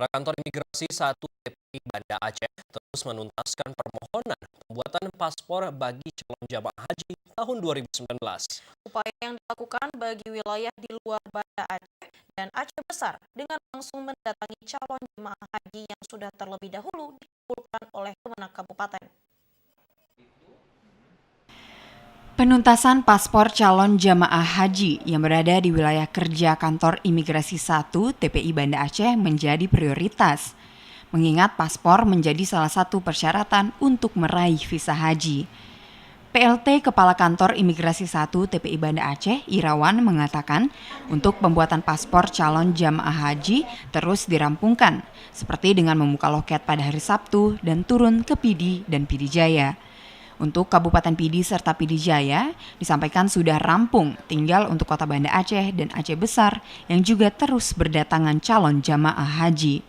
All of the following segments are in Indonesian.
Kantor Imigrasi 1 TPI Banda Aceh terus menuntaskan permohonan pembuatan paspor bagi calon jamaah haji tahun 2019. Upaya yang dilakukan bagi wilayah di luar Banda Aceh dan Aceh Besar dengan langsung mendatangi calon jemaah haji yang sudah terlebih dahulu dikumpulkan oleh Kemenak Kabupaten. Penuntasan paspor calon jamaah haji yang berada di wilayah kerja Kantor Imigrasi 1 TPI Banda Aceh menjadi prioritas, mengingat paspor menjadi salah satu persyaratan untuk meraih visa haji. PLT Kepala Kantor Imigrasi 1 TPI Banda Aceh, Irawan, mengatakan untuk pembuatan paspor calon jamaah haji terus dirampungkan, seperti dengan membuka loket pada hari Sabtu dan turun ke Pidi dan Pidi Jaya. Untuk Kabupaten Pidi serta Pidi Jaya disampaikan sudah rampung, tinggal untuk Kota Banda Aceh dan Aceh Besar yang juga terus berdatangan calon jamaah haji.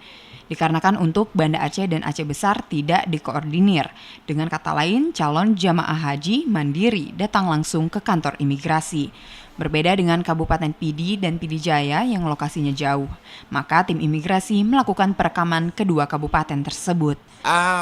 Dikarenakan untuk Banda Aceh dan Aceh Besar tidak dikoordinir. Dengan kata lain, calon jamaah haji mandiri datang langsung ke kantor imigrasi. Berbeda dengan Kabupaten Pidi dan Pidi Jaya yang lokasinya jauh, maka tim imigrasi melakukan perekaman kedua kabupaten tersebut.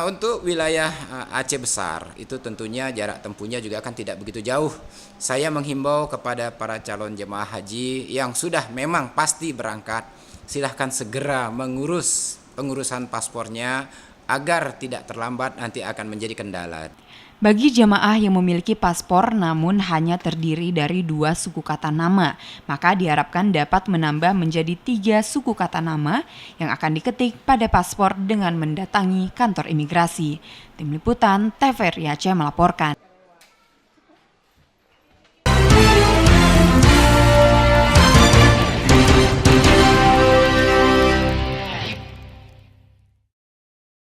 Untuk wilayah Aceh Besar, itu tentunya jarak tempuhnya juga akan tidak begitu jauh. Saya menghimbau kepada para calon jemaah haji yang sudah memang pasti berangkat, silahkan segera mengurus pengurusan paspornya agar tidak terlambat nanti akan menjadi kendala. Bagi jamaah yang memiliki paspor namun hanya terdiri dari 2 suku kata nama, maka diharapkan dapat menambah menjadi 3 suku kata nama yang akan diketik pada paspor dengan mendatangi kantor imigrasi. Tim Liputan TVRI Aceh melaporkan.